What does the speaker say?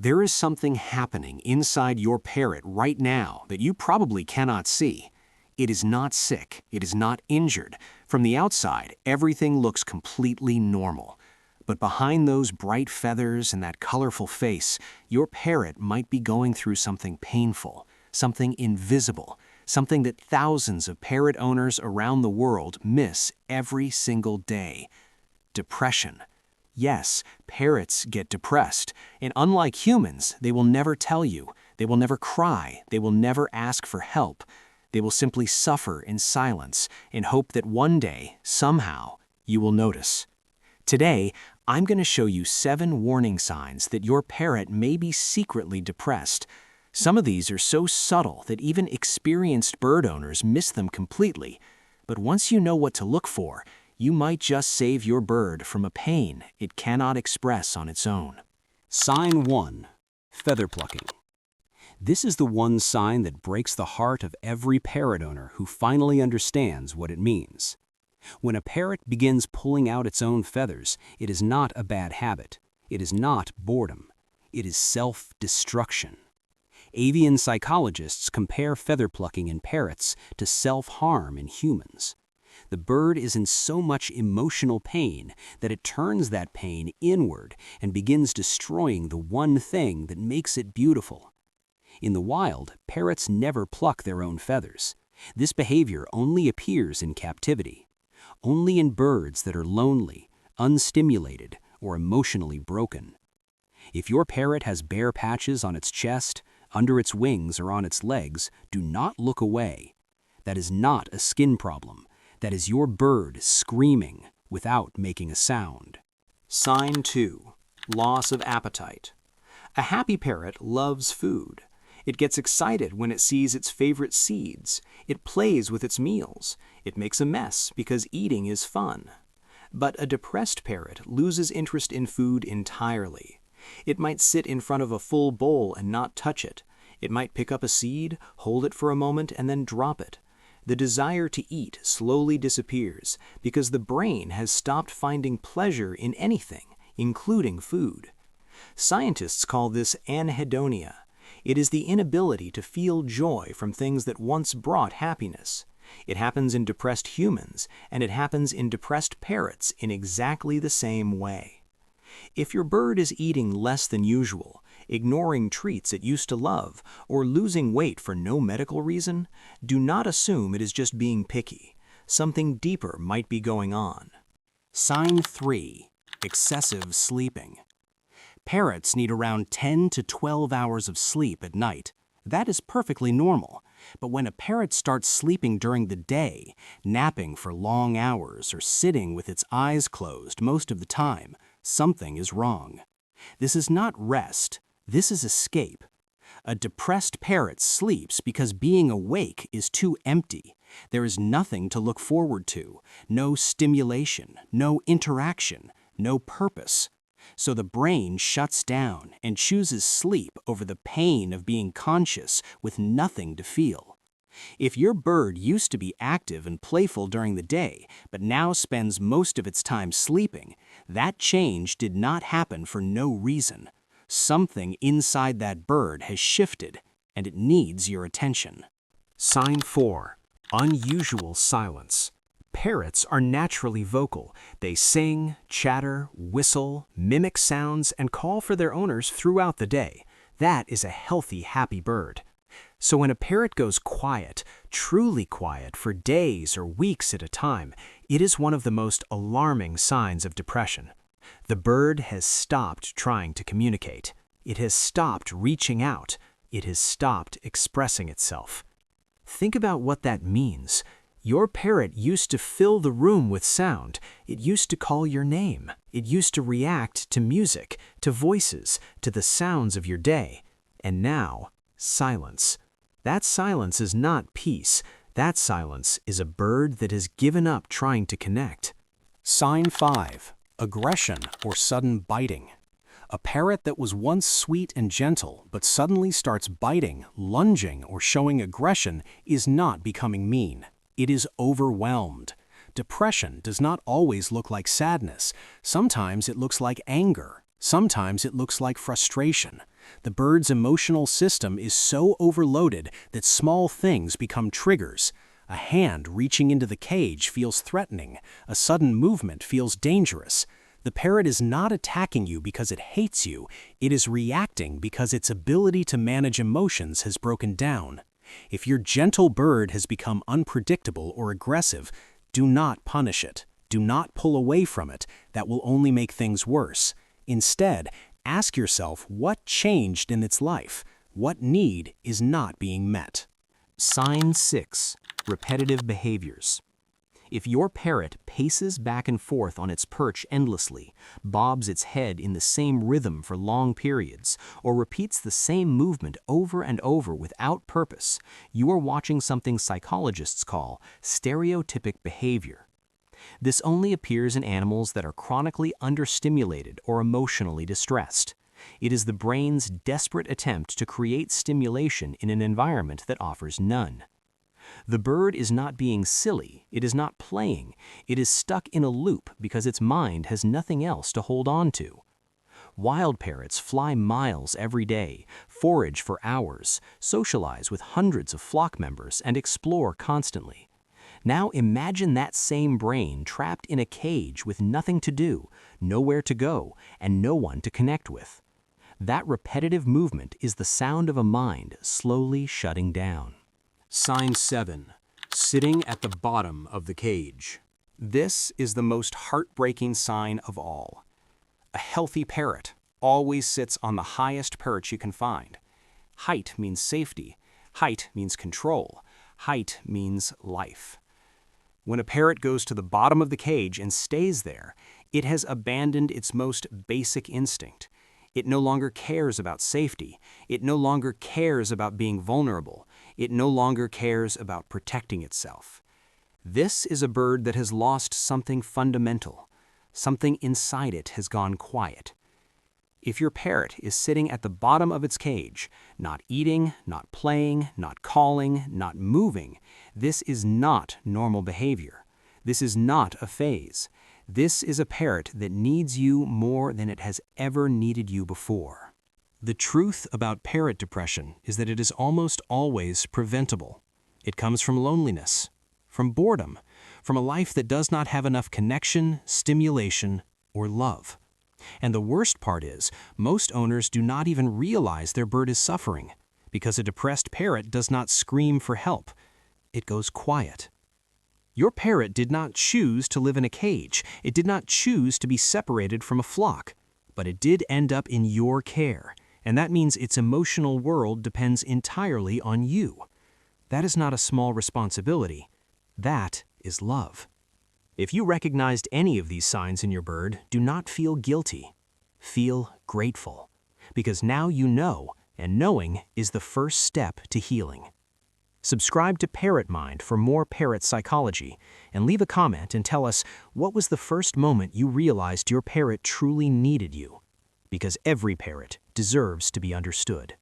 There is something happening inside your parrot right now that you probably cannot see. It is not sick. It is not injured. From the outside, everything looks completely normal. But behind those bright feathers and that colorful face, your parrot might be going through something painful, something invisible, something that thousands of parrot owners around the world miss every single day. Depression. Yes, parrots get depressed, and unlike humans, they will never tell you. They will never cry. They will never ask for help. They will simply suffer in silence in hope that one day, somehow, you will notice. Today, I'm going to show you 7 warning signs that your parrot may be secretly depressed. Some of these are so subtle that even experienced bird owners miss them completely. But once you know what to look for, you might just save your bird from a pain it cannot express on its own. Sign 1. Feather plucking. This is the one sign that breaks the heart of every parrot owner who finally understands what it means. When a parrot begins pulling out its own feathers, it is not a bad habit. It is not boredom. It is self-destruction. Avian psychologists compare feather plucking in parrots to self-harm in humans. The bird is in so much emotional pain that it turns that pain inward and begins destroying the one thing that makes it beautiful. In the wild, parrots never pluck their own feathers. This behavior only appears in captivity. Only in birds that are lonely, unstimulated, or emotionally broken. If your parrot has bare patches on its chest, under its wings, or on its legs, do not look away. That is not a skin problem. That is your bird screaming without making a sound. Sign 2. Loss of appetite. A happy parrot loves food. It gets excited when it sees its favorite seeds. It plays with its meals. It makes a mess because eating is fun. But a depressed parrot loses interest in food entirely. It might sit in front of a full bowl and not touch it. It might pick up a seed, hold it for a moment, and then drop it. The desire to eat slowly disappears because the brain has stopped finding pleasure in anything, including food. Scientists call this anhedonia. It is the inability to feel joy from things that once brought happiness. It happens in depressed humans, and it happens in depressed parrots in exactly the same way. If your bird is eating less than usual, ignoring treats it used to love, or losing weight for no medical reason, do not assume it is just being picky. Something deeper might be going on. Sign 3. Excessive sleeping. Parrots need around 10 to 12 hours of sleep at night. That is perfectly normal. But when a parrot starts sleeping during the day, napping for long hours, or sitting with its eyes closed most of the time, something is wrong. This is not rest. This is escape. A depressed parrot sleeps because being awake is too empty. There is nothing to look forward to, no stimulation, no interaction, no purpose. So the brain shuts down and chooses sleep over the pain of being conscious with nothing to feel. If your bird used to be active and playful during the day, but now spends most of its time sleeping, that change did not happen for no reason. Something inside that bird has shifted, and it needs your attention. Sign 4. Unusual silence. Parrots are naturally vocal. They sing, chatter, whistle, mimic sounds, and call for their owners throughout the day. That is a healthy, happy bird. So when a parrot goes quiet, truly quiet, for days or weeks at a time, it is one of the most alarming signs of depression. The bird has stopped trying to communicate. It has stopped reaching out. It has stopped expressing itself. Think about what that means. Your parrot used to fill the room with sound. It used to call your name. It used to react to music, to voices, to the sounds of your day. And now, silence. That silence is not peace. That silence is a bird that has given up trying to connect. Sign 5. Aggression or sudden biting. A parrot that was once sweet and gentle but suddenly starts biting, lunging, or showing aggression is not becoming mean. It is overwhelmed. Depression does not always look like sadness. Sometimes it looks like anger. Sometimes it looks like frustration. The bird's emotional system is so overloaded that small things become triggers. A hand reaching into the cage feels threatening. A sudden movement feels dangerous. The parrot is not attacking you because it hates you. It is reacting because its ability to manage emotions has broken down. If your gentle bird has become unpredictable or aggressive, do not punish it. Do not pull away from it. That will only make things worse. Instead, ask yourself what changed in its life. What need is not being met? Sign 6. Repetitive behaviors. If your parrot paces back and forth on its perch endlessly, bobs its head in the same rhythm for long periods, or repeats the same movement over and over without purpose, you are watching something psychologists call stereotypic behavior. This only appears in animals that are chronically understimulated or emotionally distressed. It is the brain's desperate attempt to create stimulation in an environment that offers none. The bird is not being silly, it is not playing, it is stuck in a loop because its mind has nothing else to hold on to. Wild parrots fly miles every day, forage for hours, socialize with hundreds of flock members, and explore constantly. Now imagine that same brain trapped in a cage with nothing to do, nowhere to go, and no one to connect with. That repetitive movement is the sound of a mind slowly shutting down. Sign 7. Sitting at the bottom of the cage. This is the most heartbreaking sign of all. A healthy parrot always sits on the highest perch you can find. Height means safety. Height means control. Height means life. When a parrot goes to the bottom of the cage and stays there, it has abandoned its most basic instinct. It no longer cares about safety. It no longer cares about being vulnerable. It no longer cares about protecting itself. This is a bird that has lost something fundamental. Something inside it has gone quiet. If your parrot is sitting at the bottom of its cage, not eating, not playing, not calling, not moving, this is not normal behavior. This is not a phase. This is a parrot that needs you more than it has ever needed you before. The truth about parrot depression is that it is almost always preventable. It comes from loneliness, from boredom, from a life that does not have enough connection, stimulation, or love. And the worst part is, most owners do not even realize their bird is suffering, because a depressed parrot does not scream for help. It goes quiet. Your parrot did not choose to live in a cage. It did not choose to be separated from a flock. But it did end up in your care, and that means its emotional world depends entirely on you. That is not a small responsibility. That is love. If you recognized any of these signs in your bird, do not feel guilty. Feel grateful. Because now you know, and knowing is the first step to healing. Subscribe to Parrot Mind for more parrot psychology, and leave a comment and tell us what was the first moment you realized your parrot truly needed you. Because every parrot deserves to be understood.